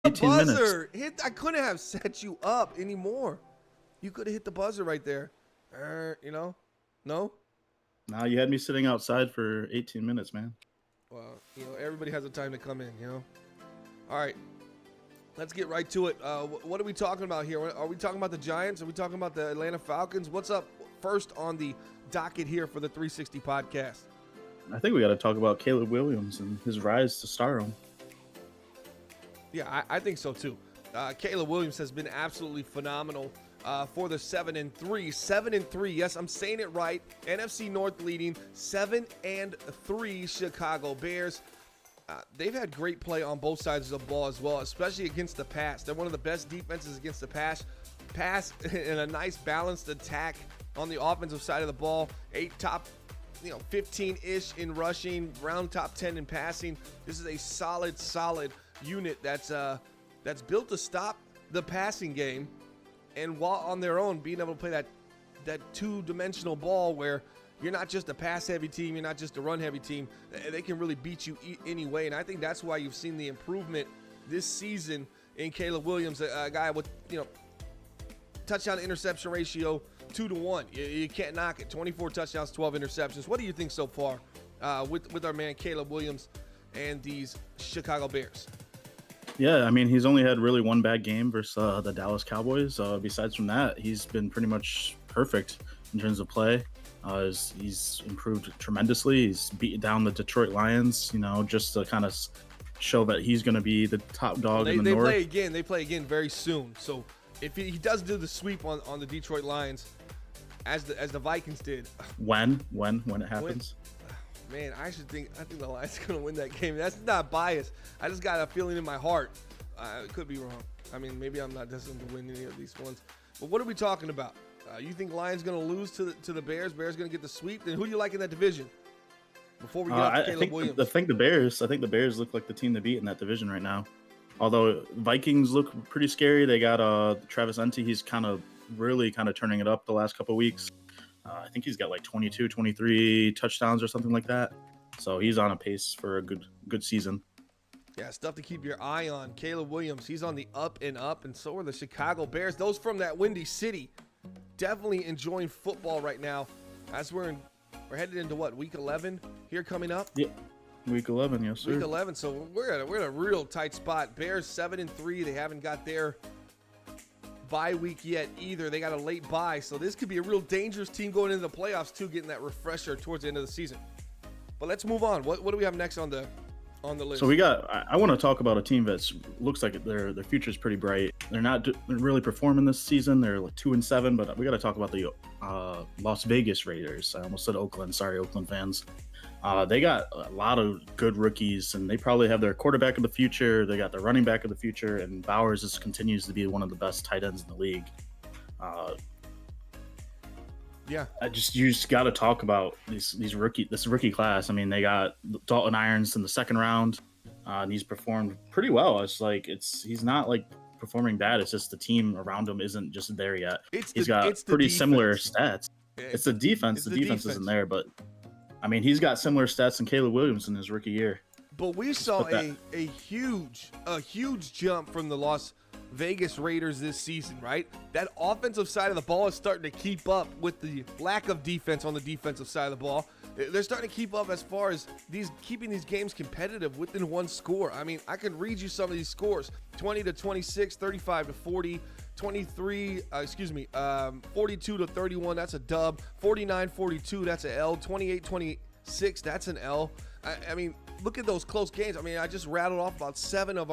18 minutes. buzzer. I couldn't have set you up anymore. You could have hit the buzzer right there. No? Nah, you had me sitting outside for 18 minutes, man. Well, everybody has a time to come in. All right. Let's get right to it. What are we talking about here? Are we talking about the Giants? Are we talking about the Atlanta Falcons? What's up first on the docket here for the 360 podcast? I think we got to talk about Caleb Williams and his rise to stardom. Yeah, I think so too. Caleb Williams has been absolutely phenomenal for the 7-3. 7-3. Yes, I'm saying it right. NFC North leading 7-3 Chicago Bears. They've had great play on both sides of the ball as well, especially against the pass. They're one of the best defenses against the pass and a nice balanced attack on the offensive side of the ball. 15-ish in rushing, round top 10 in passing. This is a solid unit that's built to stop the passing game, and while on their own being able to play that two-dimensional ball where you're not just a pass-heavy team, you're not just a run-heavy team. They can really beat you any way, and I think that's why you've seen the improvement this season in Caleb Williams, a guy with touchdown to interception ratio 2-1. You can't knock it. 24 touchdowns, 12 interceptions. What do you think so far with our man Caleb Williams and these Chicago Bears? Yeah, I mean, he's only had really one bad game versus the Dallas Cowboys. Besides from that, he's been pretty much perfect in terms of play. He's improved tremendously. He's beaten down the Detroit Lions, just to kind of show that he's going to be the top dog in the North. They play again very soon. So if he does do the sweep on the Detroit Lions, as the Vikings did. When it happens. Man, I think the Lions are going to win that game. That's not biased. I just got a feeling in my heart. It could be wrong. I mean, maybe I'm not destined to win any of these ones. But what are we talking about? You think Lions going to lose to the Bears? Bears going to get the sweep? Then who do you like in that division? Before we get off Caleb Williams. I think the Bears look like the team to beat in that division right now. Although Vikings look pretty scary. They got Travis Etienne. He's kind of turning it up the last couple of weeks. I think he's got like 22, 23 touchdowns or something like that. So he's on a pace for a good season. Yeah, stuff to keep your eye on. Caleb Williams, he's on the up, and so are the Chicago Bears. Those from that Windy City, definitely enjoying football right now. As we're headed into week 11 here coming up. Yeah, week 11, yes sir. Week 11, so we're in a real tight spot. Bears 7-3. They haven't got their bye week yet either. They got a late bye, so this could be a real dangerous team going into the playoffs too, getting that refresher towards the end of the season. But let's move on. What do we have next on the list? So I want to talk about a team that looks like their future is pretty bright. They're not really performing this season. They're like 2-7, but we got to talk about the Las Vegas Raiders. I almost said Oakland. Sorry, Oakland fans. They got a lot of good rookies, and they probably have their quarterback of the future. They got their running back of the future, and Bowers continues to be one of the best tight ends in the league. Yeah, you just got to talk about this rookie class. I mean, they got Dalton Irons in the second round, and he's performed pretty well. He's not like performing bad. It's just the team around him isn't just there yet. He's got pretty similar stats. It's the defense. The defense isn't there, but I mean, he's got similar stats than Caleb Williams in his rookie year. But we saw a huge jump from the Las Vegas Raiders this season, right? That offensive side of the ball is starting to keep up with the lack of defense on the defensive side of the ball. They're starting to keep up as far as keeping these games competitive within one score. I mean, I can read you some of these scores: 20-26, 35-40, 42-31. That's a dub. 49-42. That's an L. 28-26. That's an L. I mean, look at those close games. I mean, I just rattled off about 7 of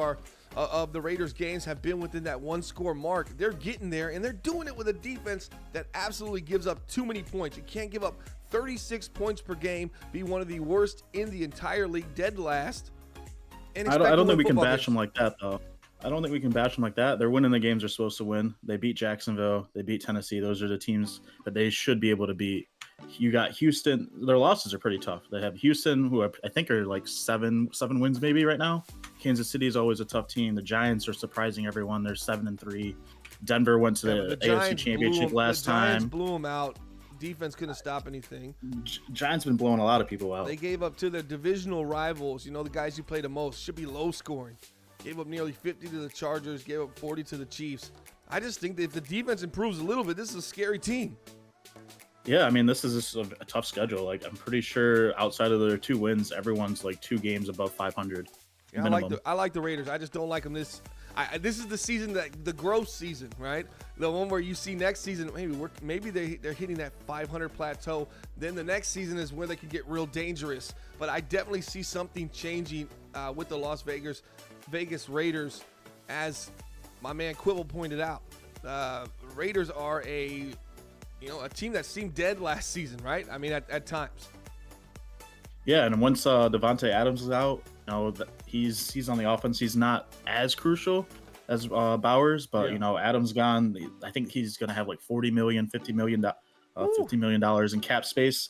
the Raiders games have been within that one score mark. They're getting there, and they're doing it with a defense that absolutely gives up too many points. You can't give up 36 points per game, be one of the worst in the entire league, dead last. And I don't think we can bash them like that, though. I don't think we can bash them like that. They're winning the games they're supposed to win. They beat Jacksonville. They beat Tennessee. Those are the teams that they should be able to beat. You got Houston. Their losses are pretty tough. They have Houston, who I think are like seven wins maybe right now. Kansas City is always a tough team. The Giants are surprising everyone. They're 7-3. Denver went to the AFC Championship last time. The Giants blew them out. Defense couldn't stop anything. Giants been blowing a lot of people out. They gave up to their divisional rivals. You know, the guys who play the most should be low scoring. Gave up nearly 50 to the Chargers, gave up 40 to the Chiefs. I just think that if the defense improves a little bit, this is a scary team. Yeah, I mean, this is just a tough schedule. Like, I'm pretty sure outside of their 2 wins, everyone's like 2 games above 500 Yeah, minimum. I like the Raiders. I just don't like them this. This is the season, the growth season, right? The one where you see next season, maybe they're hitting that 500 plateau. Then the next season is where they can get real dangerous. But I definitely see something changing with the Las Vegas Raiders, as my man Quibble pointed out. Raiders are a team that seemed dead last season, right? I mean, at times. Yeah, and once Devontae Adams is out, he's on the offense. He's not as crucial as Bowers, but Adams gone. I think he's going to have like $40 million, $50 million, $50 million in cap space.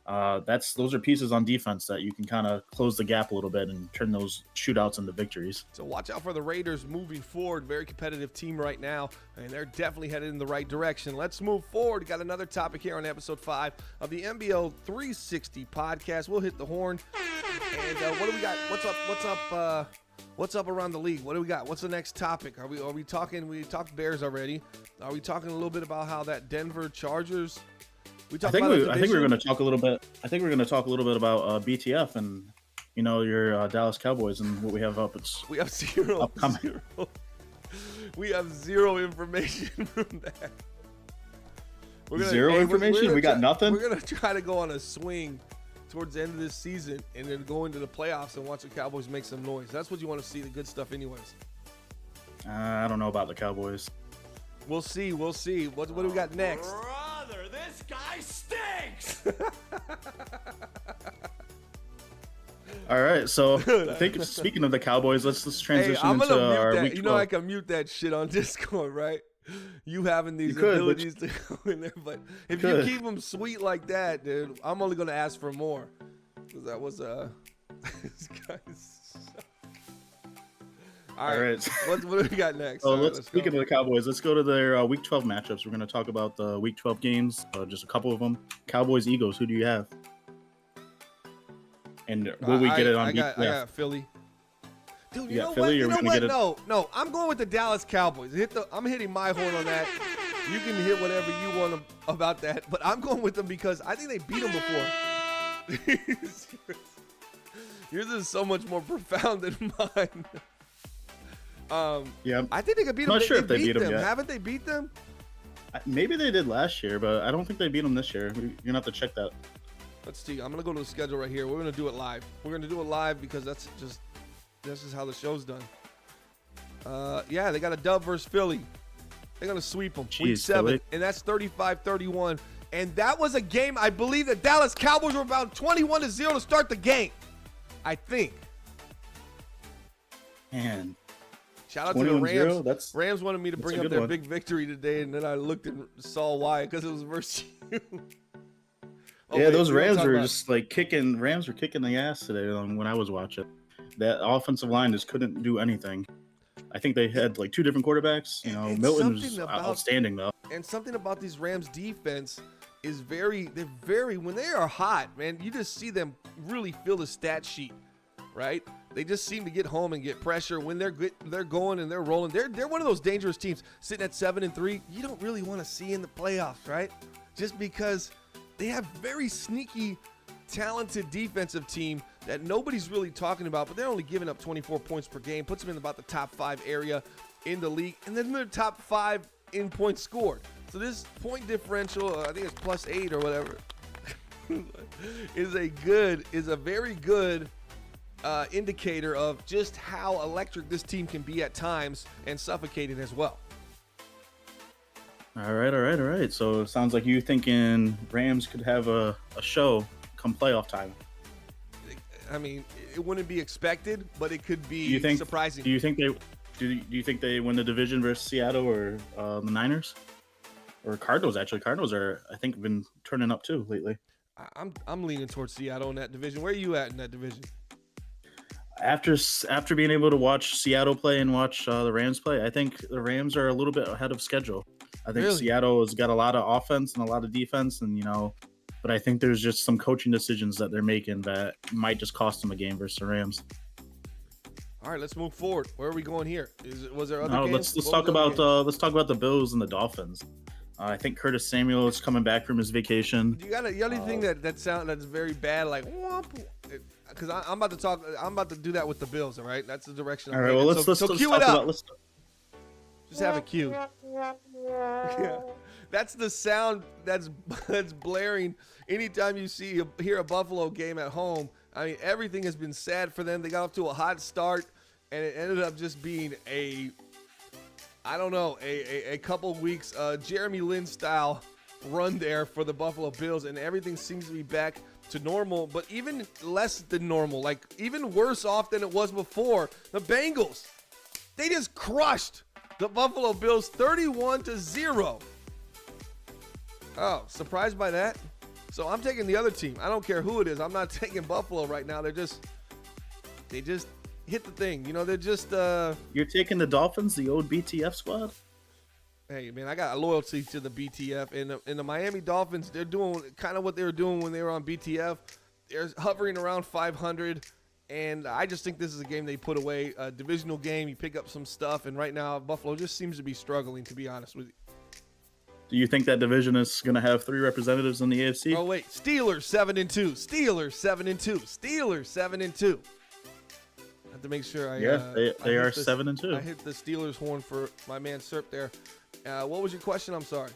Those are pieces on defense that you can kind of close the gap a little bit and turn those shootouts into victories. So watch out for the Raiders moving forward. Very competitive team right now, and they're definitely headed in the right direction. Let's move forward. Got another topic here on episode 5 of the MBL 360 podcast. We'll hit the horn. And what do we got? What's up around the league? What do we got? What's the next topic? Are we talking? We talked Bears already. Are we talking a little bit about how that Denver Chargers? I think we're going to talk a little bit. I think we're going to talk a little bit about BTF and your Dallas Cowboys and what we have up. We have zero. We have zero information from that. Zero information. We got nothing. We're gonna try to go on a swing towards the end of this season and then go into the playoffs and watch the Cowboys make some noise. That's what you want to see, the good stuff, anyways. I don't know about the Cowboys. We'll see. What do we got next? This guy stinks. All right, so I think speaking of the Cowboys, let's transition into our week 12. I can mute that shit on Discord, right? You having these abilities to go in there, but if you keep them sweet like that, dude, I'm only gonna ask for more. Because that was this guy's. All right. What do we got next? So speaking of the Cowboys, let's go to their Week 12 matchups. We're going to talk about the Week 12 games, just a couple of them. Cowboys, Eagles. Who do you have? And will we get it on? I got Philly. Dude, you know Philly, what? No, I'm going with the Dallas Cowboys. I'm hitting my horn on that. You can hit whatever you want about that, but I'm going with them because I think they beat them before. Yours is so much more profound than mine. Yeah, I think they could beat them. I'm not sure if they beat them yet. Haven't they beat them? Maybe they did last year, but I don't think they beat them this year. You're gonna have to check that. Let's see. I'm gonna go to the schedule right here. We're gonna do it live. We're gonna do it live because this is how the show's done. Yeah, they got a dub versus Philly. They're gonna sweep them. Week 7, Philly. And that's 35-31. And that was a game. I believe the Dallas Cowboys were about 21-0 to start the game. I think. Man. Shout out to the Rams. Rams wanted me to bring up their big victory today, and then I looked and saw why, because it was versus you. Those Rams were just like kicking. Rams were kicking the ass today when I was watching. That offensive line just couldn't do anything. I think they had like 2 different quarterbacks. Milton was outstanding though. And something about these Rams defense is they're very, when they are hot, man, you just see them really fill the stat sheet, right? They just seem to get home and get pressure when they're going and they're rolling. They're one of those dangerous teams sitting at 7-3. You don't really want to see in the playoffs, right? Just because they have very sneaky, talented defensive team that nobody's really talking about, but they're only giving up 24 points per game, puts them in about the top 5 area in the league, and then they're top 5 in points scored. So this point differential, I think it's +8 or whatever, is a very good indicator of just how electric this team can be at times and suffocating as well. All right. So it sounds like you thinking Rams could have a show come playoff time. I mean, it wouldn't be expected, but it could be surprising. Do you think they win the division versus Seattle or the Niners or Cardinals? Actually, Cardinals are, I think, been turning up too lately. I'm leaning towards Seattle in that division. Where are you at in that division? After being able to watch Seattle play and watch the Rams play, I think the Rams are a little bit ahead of schedule. I think Seattle has got a lot of offense and a lot of defense, and but I think there's just some coaching decisions that they're making that might just cost them a game versus the Rams. All right, let's move forward. Where are we going here? Was there other No, games? let's What talk was the other about game? let's talk about the Bills and the Dolphins. I think Curtis Samuel is coming back from his vacation. You got anything that's very bad, like because I'm about to do that with the Bills. All right, that's the direction. All I'm right, well headed. let's so cue it talk up. about let's Just have a cue. Yeah. That's the sound that's blaring anytime you hear a Buffalo game at home. I mean, everything has been sad for them. They got off to a hot start, and it ended up just being a couple weeks Jeremy Lin style run there for the Buffalo Bills, and everything seems to be back to normal, but even less than normal, like even worse off than it was before. The Bengals, they just crushed the Buffalo Bills 31-0. Oh, surprised by that? So I'm taking the other team. I don't care who it is. I'm not taking Buffalo right now. They just hit the thing. You know, they're just You're taking the Dolphins, the old BTF squad? Hey man, I got a loyalty to the BTF, and the Miami Dolphins. They're doing kind of what they were doing when they were on BTF. They're hovering around 500, and I just think this is a game they put away. A divisional game, you pick up some stuff, and right now Buffalo just seems to be struggling. To be honest with you. Do you think that division is going to have 3 representatives in the AFC? Oh wait, Steelers 7-2, Steelers 7-2, Steelers 7-2. I have to make sure they are 7-2. I hit the Steelers horn for my man Serp there. What was your question? I'm sorry.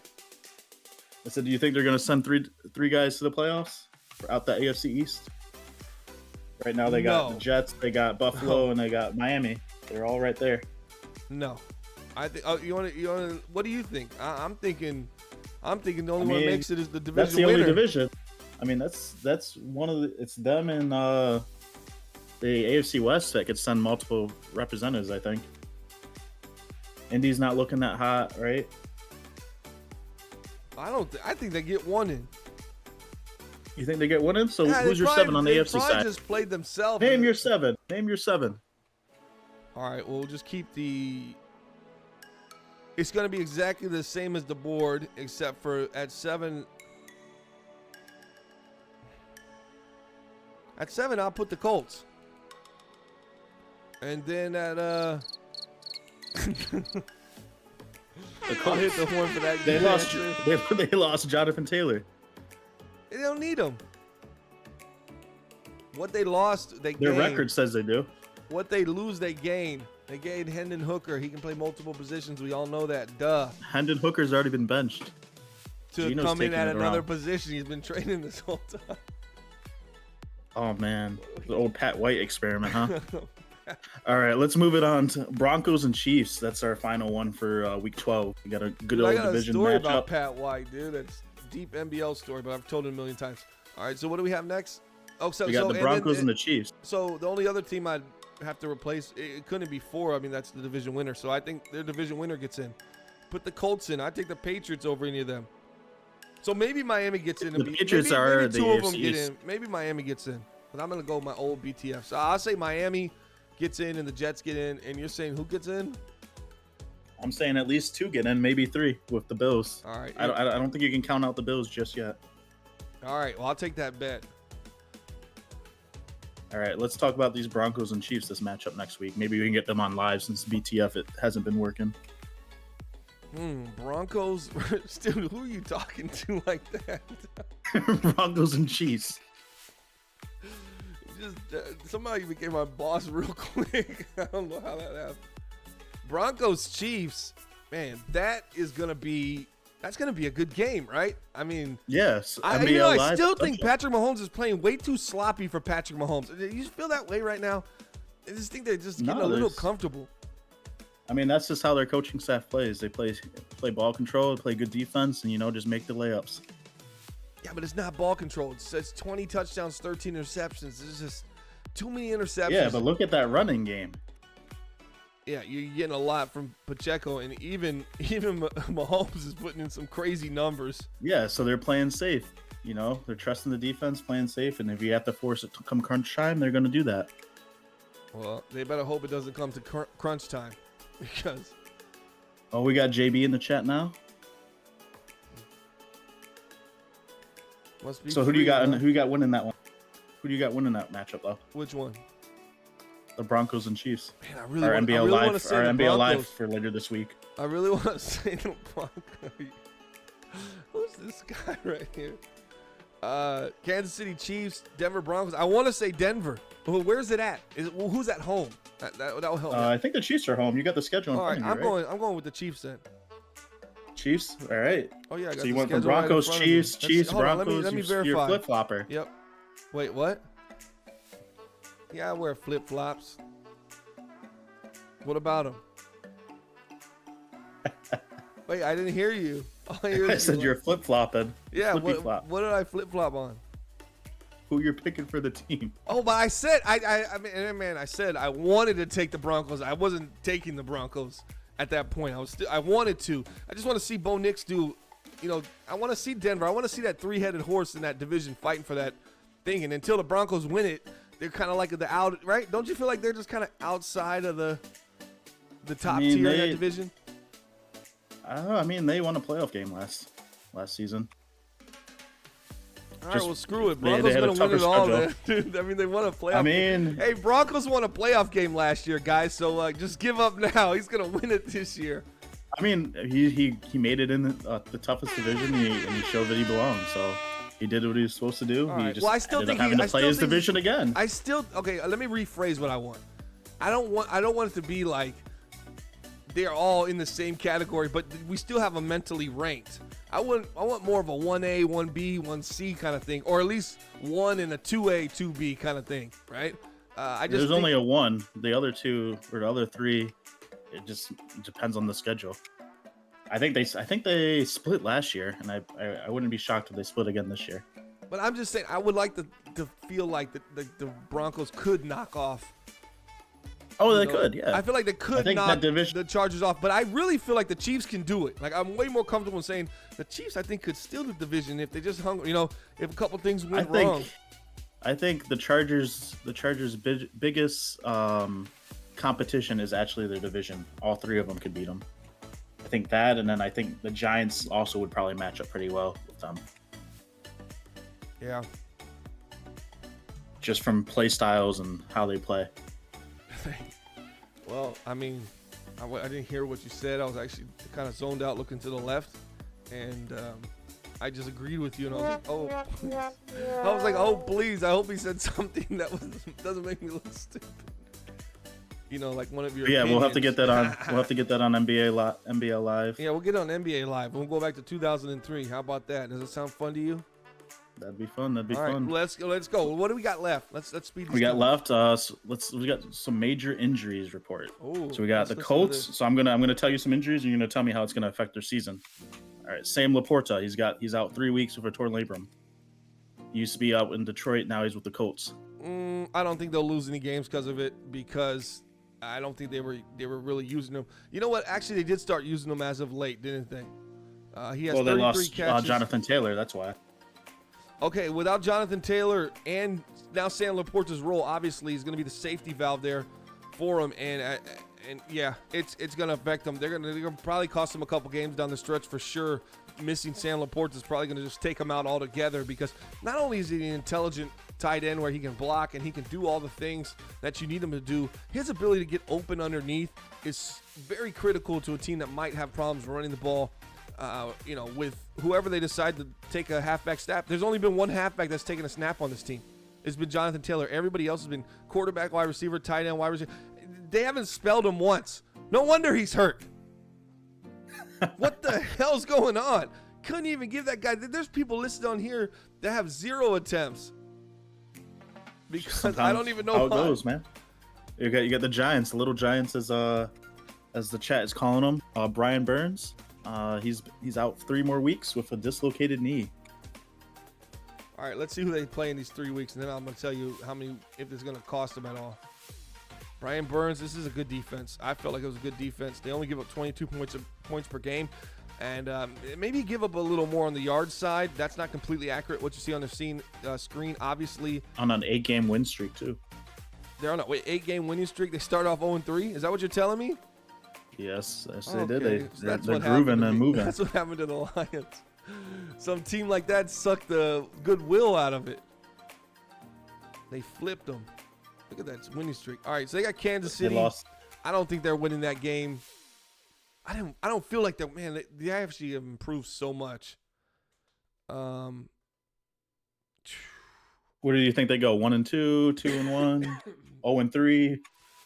I said, do you think they're going to send three guys to the playoffs out the AFC East? Right now they got the Jets, they got Buffalo, and they got Miami. They're all right there. No, I think. You want to? What do you think? I'm thinking the only one that makes it is the division. That's the winner. only division. I mean, that's one of the. It's them and the AFC West that could send multiple representatives. I think. Indy's not looking that hot, right? I think they get one in. You think they get one in? So Yeah, who's your 7 on the AFC side? Just played themselves. Name your 7. Name your 7. All right, well, we'll just keep the. It's going to be exactly the same as the board, except for at 7. At 7, I'll put the Colts. And then at I'll hit the horn for that. They lost Jonathan Taylor. They don't need him. What they lost, they Their gained. record says they do. What they lose, they gain. They gained Hendon Hooker. He can play multiple positions. We all know that. Duh. Hendon Hooker's already been benched. To Gino's come in taking at it another around. position. He's been training this whole time. Oh man, the old Pat White experiment, huh? All right, let's move it on to Broncos and Chiefs. That's our final one for Week 12. We got a good old division I got a story matchup. about Pat White, dude. That's deep MBL story, but I've told it a million times. All right, so what do we have next? Oh, so We got the Broncos and the Chiefs. So the only other team I'd have to replace, it couldn't be 4. I mean, that's the division winner. So I think their division winner gets in. Put the Colts in. I take the Patriots over any of them. So maybe Miami gets in. The Patriots are maybe the 2 of them AFC get East. in. Maybe Miami gets in. But I'm going to go with my old BTF. So I'll say Miami gets in and the Jets get in. And you're saying who gets in? I'm saying at least 2 get in, maybe 3 with the Bills. All right. I don't think you can count out the Bills just yet. All right. Well, I'll take that bet. All right, let's talk about these Broncos and Chiefs, this matchup next week. Maybe we can get them on live since BTF it hasn't been working. Broncos. Dude, who are you talking to like that? Broncos and Chiefs. Just somebody became my boss real quick. I don't know how that happened. Broncos Chiefs, man, that's gonna be a good game, right? I mean, Yes. I MBL live still think touchdown. Patrick Mahomes is playing way too sloppy for Patrick Mahomes. You feel that way right now? I just think they're just getting a little comfortable. I mean, that's just how their coaching staff plays. They play ball control, play good defense, and just make the layups. Yeah, but it's not ball control. It's 20 touchdowns, 13 interceptions. There's just too many interceptions. Yeah, but look at that running game. Yeah, you're getting a lot from Pacheco, and even Mahomes is putting in some crazy numbers. Yeah, so they're playing safe. They're trusting the defense, playing safe, and if you have to force it to come crunch time, they're going to do that. Well, they better hope it doesn't come to crunch time, because. Oh, we got JB in the chat now. Must be So who do you free, got? huh? Who you got winning that one? Who do you got winning that matchup though? Which one? the Broncos and Chiefs. Man, I Our really want NBL to live, say our the NBL live Broncos. for later this week. I really want to say the Broncos. Who's this guy right here? Kansas City Chiefs, Denver Broncos. I want to say Denver. Well, where's it at? Who's at home? That will help. I think the Chiefs are home. You got the schedule in All right, front of you, right? I'm going with the Chiefs then. Chiefs. All right. Oh yeah, I got So you the went from schedule right in Broncos, front of me. Chiefs, Chiefs, Hold on, Broncos. let me You're verify. flip flopper. Yep. Wait, what? Yeah, I wear flip flops. What about them? Wait, I didn't hear you. All I hear I is said you're flip flopping. Yeah, Flippy-flop. what did I flip flop on? Who you're picking for the team? Oh, but I said I mean, man, I said I wanted to take the Broncos. I wasn't taking the Broncos at that point. I wanted to. I just want to see Bo Nix do. You know, I want to see Denver. I want to see that three-headed horse in that division fighting for that thing. And until the Broncos win it, they're kind of like the out, right? Don't you feel like they're just kind of outside of the top tier in that division? I don't know. I mean, they won a playoff game last season. All right, well, screw it. they Broncos had a going to win it tougher all, schedule. man. Dude, I mean, they won a playoff I mean- game. Hey, Broncos won a playoff game last year, guys, so just give up now. He's going to win it this year. I mean, he made it in the toughest division, and he showed that he belonged. So he did what he was supposed to do. All He right. just Well, I still ended think up having to play his think division again. Okay, let me rephrase what I want. I don't want it to be like they're all in the same category, but we still have them mentally ranked. I want more of a 1A, 1B, 1C kind of thing, or at least 1 and a 2A, 2B kind of thing, right? There's only a 1. The other 2 or the other 3, it just depends on the schedule. I think they split last year, and I wouldn't be shocked if they split again this year. But I'm just saying, I would like to feel like the Broncos could knock off. Oh, they could, yeah. I feel like they could knock the Chargers off, but I really feel like the Chiefs can do it. Like, I'm way more comfortable in saying the Chiefs, I think, could steal the division if they just hung, if a couple things went wrong. I think the Chargers' biggest competition is actually their division. All 3 of them could beat them. I think that, and then I think the Giants also would probably match up pretty well with them. Yeah. Just from play styles and how they play. Well, I mean, I didn't hear what you said. I was actually kind of zoned out looking to the left, and I just agreed with you, and I was like, oh, please, I hope he said something that doesn't make me look stupid. Like one of your Yeah, opinions. we'll have to get that on. We'll have to get that on MBL Live. Yeah, we'll get it on NBA Live. We'll go back to 2003. How about that? Does it sound fun to you? That'd be fun. All right, let's go. What do we got left? Let's speed this We got through. left. We got some major injuries report. Ooh, so we got the Colts. So I'm gonna tell you some injuries, and you're gonna tell me how it's gonna affect their season. All right, Sam Laporta. He's out 3 weeks with a torn labrum. He used to be out in Detroit. Now he's with the Colts. I don't think they'll lose any games because of it, because I don't think they were really using him. You know what? Actually, they did start using him as of late, didn't they? He has 33 they lost catches. Jonathan Taylor. That's why. Okay, without Jonathan Taylor and now Sam Laporta's role, obviously, is going to be the safety valve there for him, and yeah, it's going to affect them. They're going to probably cost them a couple games down the stretch for sure. Missing Sam Laporta is probably going to just take them out altogether, because not only is he an intelligent tight end where he can block and he can do all the things that you need him to do, his ability to get open underneath is very critical to a team that might have problems running the ball. With whoever they decide to take a halfback snap. There's only been one halfback that's taken a snap on this team. It's been Jonathan Taylor. Everybody else has been quarterback, wide receiver, tight end, wide receiver. They haven't spelled him once. No wonder he's hurt. What the hell's going on? Couldn't even give that guy. There's people listed on here that have 0 attempts. Because Sometimes I don't even know how it why. goes, man. You got the Giants, the little Giants, as the chat is calling them. Brian Burns. He's out 3 more weeks with a dislocated knee. All right, let's see who they play in these 3 weeks, and then I'm going to tell you how many, if it's going to cost them at all. Brian Burns, this is a good defense. I felt like it was a good defense. They only give up 22 points per game, and maybe give up a little more on the yard side. That's not completely accurate, what you see on the screen. Obviously, On an 8-game win streak, too. they're on an 8-game winning streak. They start off 0-3. Is that what you're telling me? Yes, they Okay, did. so They're that's what grooving happened to and me. moving. That's what happened to the Lions. Some team like that sucked the goodwill out of it. They flipped them. Look at that winning streak. All right, so they got Kansas They City. lost. I don't think they're winning that game. I don't feel like they're, man, the AFC have improved so much. Where do you think they go? 1-2, 2-1, 0-3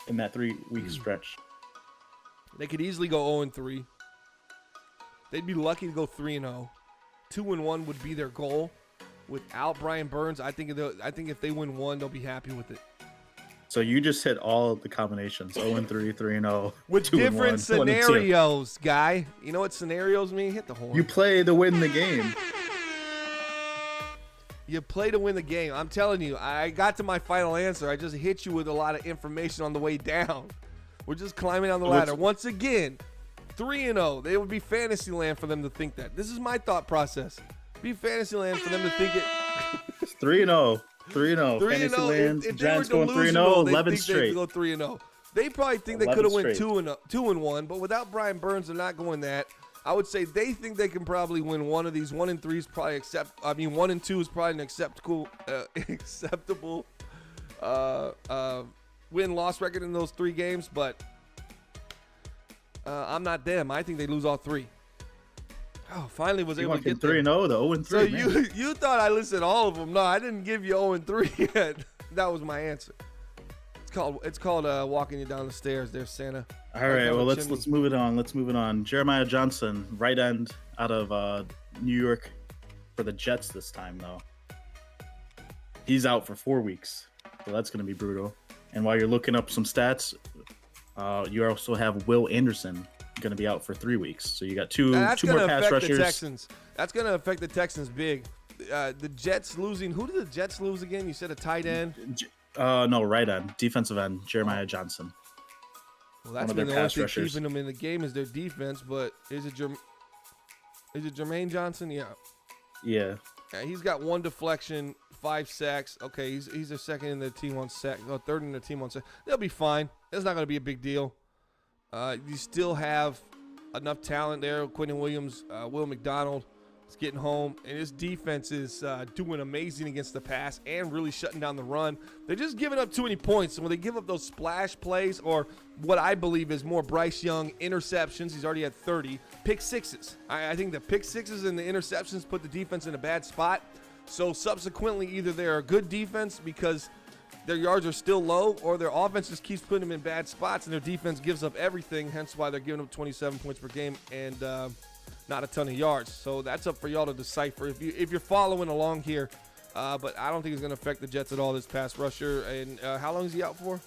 in that 3-week stretch? They could easily go 0-3. They'd be lucky to go 3-0. 2-1 would be their goal. Without Brian Burns, I think if they win one, they'll be happy with it. So you just hit all the combinations: 0-3, 3-0, With 2-1, different 1-2. scenarios, guy. You know what scenarios mean? Hit the horn. You play to win the game. You play to win the game. I'm telling you, I got to my final answer. I just hit you with a lot of information on the way down. We're just climbing on the ladder. Once again, 3-0. They would be fantasy land for them to think that. This is my thought process. Be fantasy land for them to think it. 3-0. 3-0. Fantasy land. If Giants they were going 3-0, delusional, 11 they'd straight. go 3-0. They probably think they could have went 11 2-1, but without Brian Burns, they're not going that. I would say they think they can probably win one of these. 1-3 is probably 1-2 is probably an acceptable win-loss record in those 3 games. But I'm not them. I think they lose all 3. Oh, finally was able to get 3-0 to 0-3. So man. you thought I listed all of them? No, I didn't give you 0-3 yet. That was my answer. It's called walking you down the stairs there, Santa. All right, well let's move it on. Let's move it on. Jeremiah Johnson, right end out of New York for the Jets this time though. He's out for 4 weeks, so that's going to be brutal. And while you're looking up some stats, you also have Will Anderson going to be out for 3 weeks. So you got two more pass rushers. That's going to affect the Texans big. The Jets losing. Who did the Jets lose again? You said a tight end. No, right end, defensive end, Jeremiah Johnson. Well, that's been the only thing keeping them in the game is their defense. But is it Jermaine Johnson? Yeah. Yeah. He's got 1 deflection, 5 sacks. Okay, he's a second in the team on sack, third in the team on sack. They'll be fine. It's not going to be a big deal. You still have enough talent there. Quentin Williams, Will McDonald is getting home, and his defense is doing amazing against the pass and really shutting down the run. They're just giving up too many points, and when they give up those splash plays or what I believe is more Bryce Young interceptions, he's already had 30 pick sixes. I think the pick sixes and the interceptions put the defense in a bad spot. So subsequently, either they're a good defense because their yards are still low, or their offense just keeps putting them in bad spots, and their defense gives up everything, hence why they're giving up 27 points per game and not a ton of yards. So that's up for y'all to decipher if you're following along here. But I don't think it's going to affect the Jets at all, this pass rusher. And how long is he out for?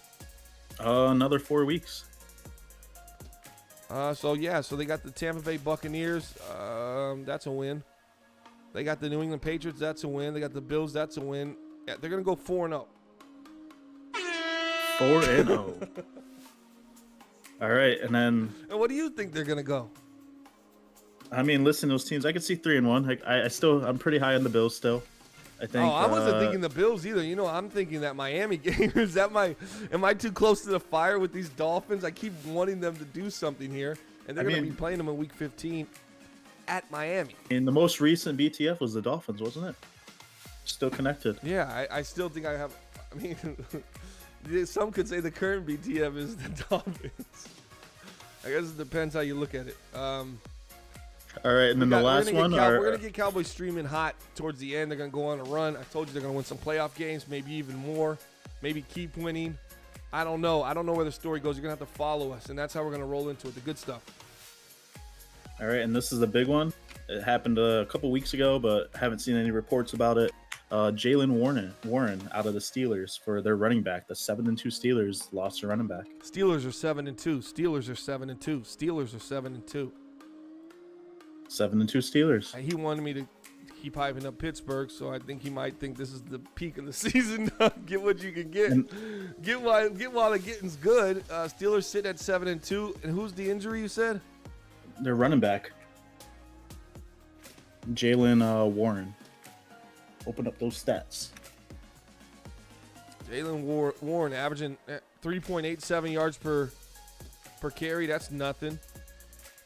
Another 4 weeks. So they got the Tampa Bay Buccaneers. That's a win. They got the New England Patriots. That's a win. They got the Bills. That's a win. Yeah, they're going to go 4-0. 4-0. All right, and then. And what do you think they're going to go? I mean, listen, those teams. I could see 3-1. I'm pretty high on the Bills still. I think. Oh, I wasn't thinking the Bills either. You know, I'm thinking that Miami game. Am I too close to the fire with these Dolphins? I keep wanting them to do something here, and they're going to be playing them in Week 15 at Miami. And the most recent BTF was the Dolphins, wasn't it? Still connected. Yeah, I still think I have. I mean, some could say the current BTF is the Dolphins. I guess it depends how you look at it. All right, and then the last one. We're going to get Cowboys streaming hot towards the end. They're going to go on a run. I told you they're going to win some playoff games, maybe even more. Maybe keep winning. I don't know. I don't know where the story goes. You're going to have to follow us, and that's how we're going to roll into it, the good stuff. All right, and this is the big one. It happened a couple weeks ago, but haven't seen any reports about it. Jalen Warren out of the Steelers for their running back. The 7-2 Steelers lost their running back. Steelers are 7-2. Steelers are 7-2. Steelers are 7-2. 7-2 Steelers. He wanted me to keep hyping up Pittsburgh, so I think he might think this is the peak of the season. Get what you can get. Get while the getting's good. Steelers sit at 7-2. And who's the injury you said? Their running back. Jalen Warren. Open up those stats. Jalen Warren averaging 3.87 yards per carry. That's nothing.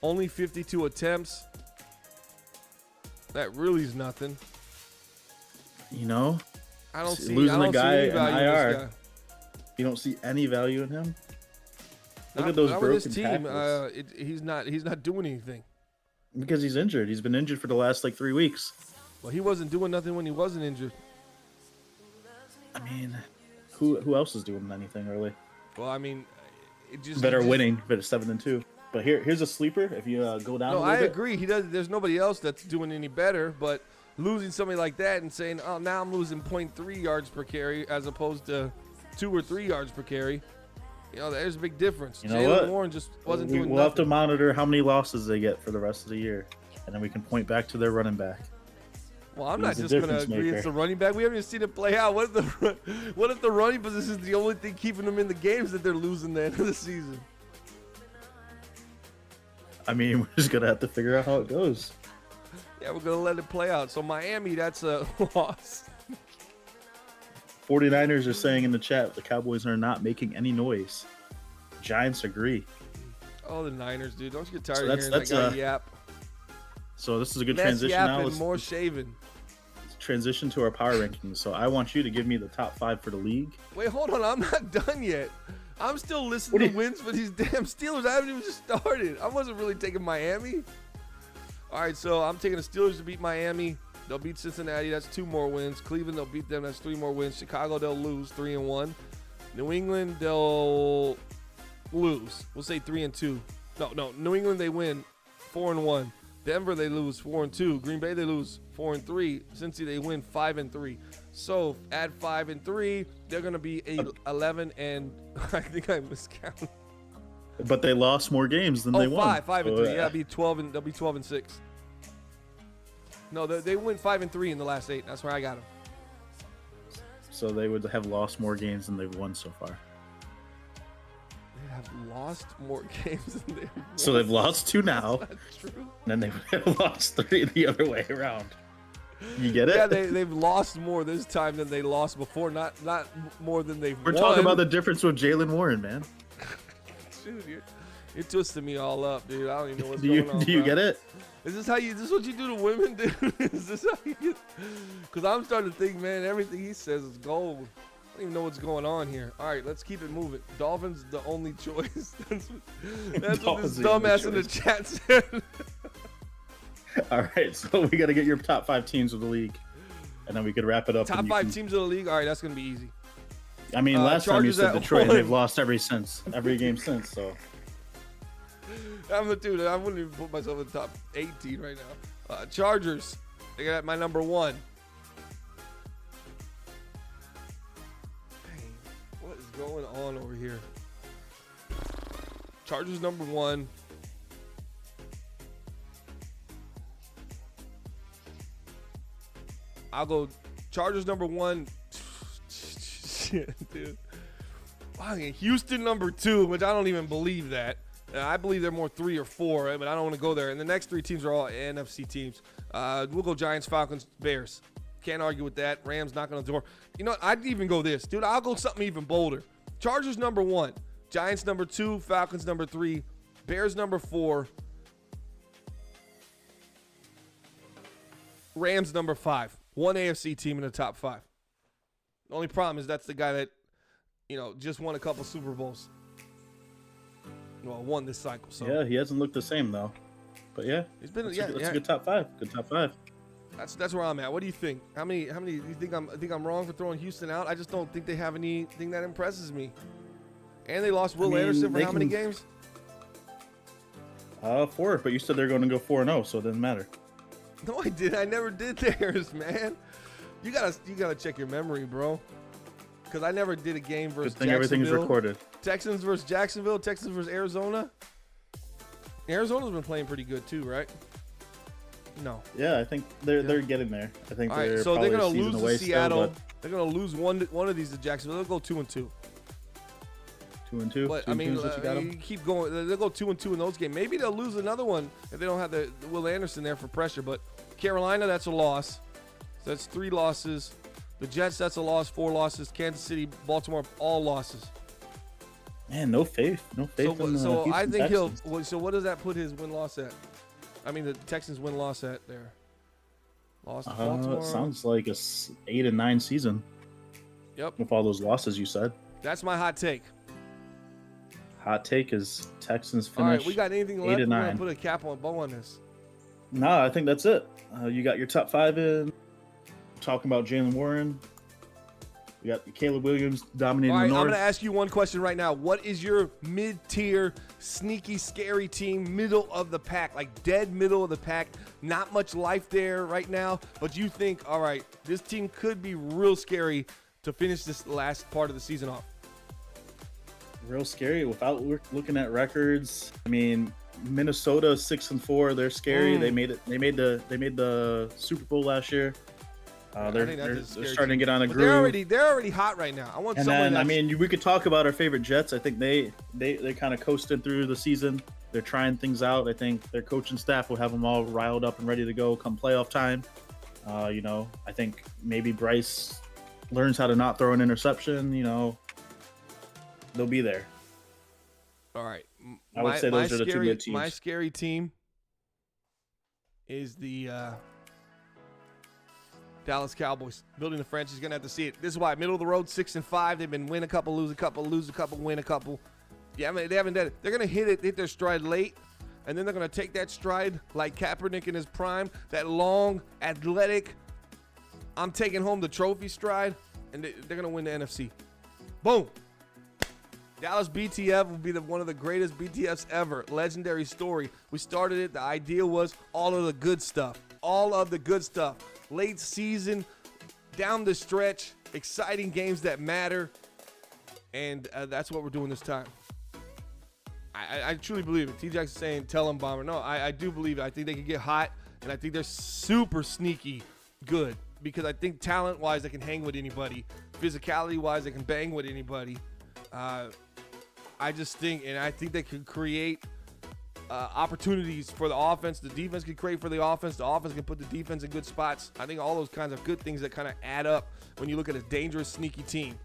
Only 52 attempts. That really is nothing. You know, I don't see losing any the guy in value in this IR. guy. You don't see any value in him. Look Not, at those not with broken his team. tackles. He's not doing anything. Because he's injured. He's been injured for the last like 3 weeks. Well, he wasn't doing nothing when he wasn't injured. I mean, who else is doing anything really? Well, I mean, it just That are winning, but it's 7-2. But here's a sleeper. If you go down, No, a little I bit. agree. He does. There's nobody else that's doing any better. But losing somebody like that and saying, "Oh, now I'm losing 0.3 yards per carry as opposed to 2 or 3 yards per carry," you know, there's a big difference. You know Jaylen what? Warren just wasn't doing We'll have to nothing. monitor how many losses they get for the rest of the year, and then we can point back to their running back. Well, I'm He's not a just going to difference agree maker. it's the running back. We haven't even seen it play out. What if the running position is the only thing keeping them in the games that they're losing the end of the season? I mean, we're just gonna have to figure out how it goes. Yeah, we're going to let it play out. So Miami, that's a loss. 49ers are saying in the chat the Cowboys are not making any noise. Giants agree. Oh, the Niners, dude. Don't you get tired So of hearing that's, that guy yap? So this is a good Less transition now. yapping, Let's more shaving. transition to our power rankings. So I want you to give me the top 5 for the league. Wait, hold on. I'm not done yet. I'm still What listening do to you- wins for these damn Steelers. I haven't even started. I wasn't really taking Miami. All right, so I'm taking the Steelers to beat Miami. They'll beat Cincinnati. That's 2 more wins. Cleveland, they'll beat them. That's 3 more wins. Chicago, they'll lose 3-1. New England, they'll lose. We'll say 3-2. No. New England, they win 4-1. Denver, they lose 4-2. Green Bay, they lose 4-3. Cincy, they win 5-3. So add 5 and 3, they're gonna be 11 and I think I miscounted. But they lost more games than they won. 5 and So, 3. Yeah, they'll be 12 and 6. No, they win 5 and 3 in the last 8. That's where I got them. So they would have lost more games than they've won so far. They have lost more games than they've won. So they've lost 2 now, That's true. and then they would have lost 3 the other way around. You get it? Yeah, they've lost more this time than they lost before. Not more than they've We're won. talking about the difference with Jaylen Warren, man. Dude, you're twisting me all up, dude. I don't even know what's Do you going on. do you bro. get it? Is this what you do to women, dude? Is this how you get? Because I'm starting to think, man, everything he says is gold. I don't even know what's going on here. All right, let's keep it moving. Dolphins, the only choice. That's what this Dolphins the only dumbass in the choice. chat said. All right, so we got to get your top 5 teams of the league, and then we could wrap it up. Top and you 5 can- teams of the league. All right, that's gonna be easy. I mean, last time you Chargers said at Detroit, and 1. they've lost every game since. So I'm the dude. I wouldn't even put myself in the top 18 right now. Chargers. They got my number 1. Dang, what is going on over here? Chargers number 1. I'll go Chargers number 1. Shit, dude. Wow, Houston number 2, which I don't even believe that. I believe they're more 3 or 4, but I don't want to go there. And the next 3 teams are all NFC teams. We'll go Giants, Falcons, Bears. Can't argue with that. Rams knocking on the door. You know what? I'd even go this. Dude, I'll go something even bolder. Chargers number 1. Giants number 2. Falcons number 3. Bears number 4. Rams number 5. One AFC team in the top 5. The only problem is that's the guy that, just won a couple Super Bowls. Well, won this cycle. So yeah, he hasn't looked the same though. But yeah, he's been that's, yeah. a good top 5. Good top 5. That's where I'm at. What do you think? How many do you think I'm wrong for throwing Houston out? I just don't think they have anything that impresses me. And they lost Will Anderson for how many games? 4. But you said they're going to go 4-0, so it doesn't matter. No, I did. I never did theirs, man. You gotta check your memory, bro. Because I never did a game versus Good thing everything's Jacksonville. recorded. Texans versus Jacksonville. Texans versus Arizona. Arizona's been playing pretty good too, right? No. Yeah, I think they're getting there. I think All right, they're so probably they're a gonna season lose away to Seattle. still, They're gonna lose one of these to Jacksonville. They'll go 2-2. but 2-2. But 2 I mean, is what you got 'em? you keep going. They'll go 2-2 in those games. Maybe they'll lose another one if they don't have the Will Anderson there for pressure. But Carolina, that's a loss. So that's 3 losses. The Jets, that's a loss. 4 losses. Kansas City, Baltimore, all losses. Man, no faith. No faith in the So I Houston think Texans. So what does that put his win-loss at? I mean, the Texans win-loss at there. Lost to Baltimore. It sounds like a 8-9 season Yep. with all those losses you said. That's my hot take. Hot take is Texans finish. All right, we got anything 8 left? and We're gonna 9. put a cap on bow on this. No, I think that's it. You got your top 5 in. Talking about Jalen Warren. You got Caleb Williams dominating All right, the North. I'm going to ask you one question right now. What is your mid-tier, sneaky, scary team, middle of the pack, like dead middle of the pack? Not much life there right now, but you think, all right, this team could be real scary to finish this last part of the season off. Real scary without looking at records. I mean, Minnesota 6-4. They're scary. They made it. They made the Super Bowl last year. They're starting to get on a groove. They're already hot right now. I want and someone. Then, I mean, we could talk about our favorite Jets. I think they kind of coasted through the season. They're trying things out. I think their coaching staff will have them all riled up and ready to go come playoff time. I think maybe Bryce learns how to not throw an interception. They'll be there. All right. I would say those are the two good teams. My scary team is the Dallas Cowboys. Building the franchise, gonna have to see it. This is why middle of the road, 6-5. They've been win a couple, lose a couple, lose a couple, win a couple. Yeah, I mean, they haven't done it. They're gonna hit their stride late, and then they're gonna take that stride like Kaepernick in his prime, that long, athletic, I'm taking home the trophy stride, and they're gonna win the NFC. Boom. Dallas BTF will be one of the greatest BTFs ever. Legendary story. We started it. The idea was all of the good stuff. All of the good stuff. Late season, down the stretch, exciting games that matter. And that's what we're doing this time. I truly believe it. T. Jackson saying, tell him, Bomber. No, I do believe it. I think they can get hot, and I think they're super sneaky good. Because I think talent-wise, they can hang with anybody. Physicality-wise, they can bang with anybody. I just think, and I think they could create opportunities for the offense. The defense can create for the offense. The offense can put the defense in good spots. I think all those kinds of good things that kind of add up when you look at a dangerous, sneaky team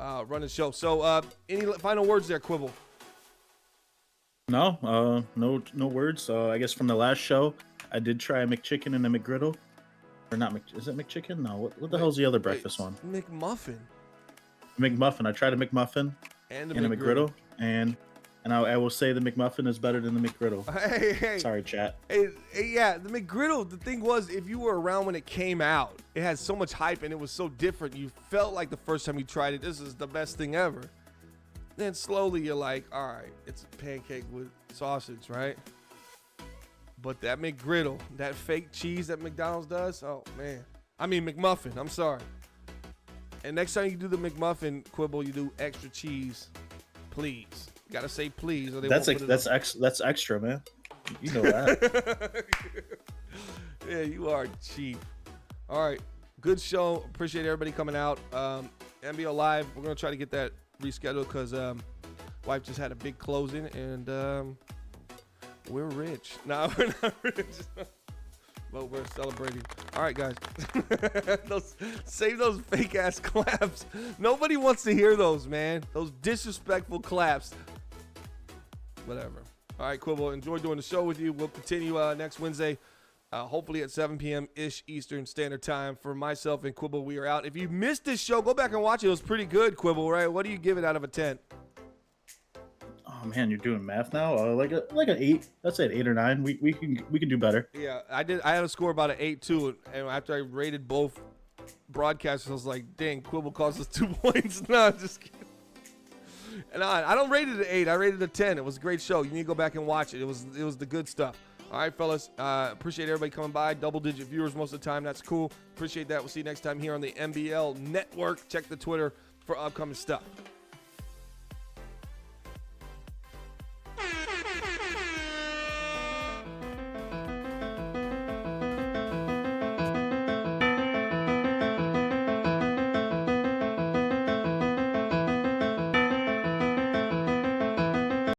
run the show. So, any final words there, Quibble? No, no words. I guess from the last show, I did try a McChicken and a McGriddle. Or not, is it McChicken? No, what the hell's the other breakfast one? McMuffin. McMuffin. I tried a McMuffin and a McGriddle, and I will say the McMuffin is better than the McGriddle. Hey. Sorry, chat. Hey, yeah, the McGriddle, the thing was, if you were around when it came out, it had so much hype and it was so different. You felt like the first time you tried it, this is the best thing ever. Then slowly you're like, all right, it's a pancake with sausage, right? But that McGriddle, that fake cheese that McDonald's does, oh, man. I mean, McMuffin, I'm sorry. And next time you do the McMuffin, Quibble, you do extra cheese, please. You gotta say please, or they won't put it that's extra, man. You know that. Yeah, you are cheap. All right, good show. Appreciate everybody coming out. MBL Live, we're gonna try to get that rescheduled because wife just had a big closing, and we're rich. No, we're not rich. But we're celebrating. All right, guys. Save those fake ass claps. Nobody wants to hear those, man. Those disrespectful claps. Whatever. All right, Quibble. Enjoy doing the show with you. We'll continue next Wednesday, hopefully at 7 p.m.-ish Eastern Standard Time. For myself and Quibble, we are out. If you missed this show, go back and watch it. It was pretty good, Quibble, right? What do you give it out of a 10? Oh man, you're doing math now. Like an 8. That's it, 8 or 9. We can do better. Yeah, I did. I had a score about an 8 too, and after I rated both broadcasters, I was like, "Dang, Quibble cost us 2 points." No, I'm just kidding. And I don't rate it an 8. I rated it a 10. It was a great show. You need to go back and watch it. It was the good stuff. All right, fellas. Appreciate everybody coming by. Double-digit viewers most of the time. That's cool. Appreciate that. We'll see you next time here on the MBL Network. Check the Twitter for upcoming stuff.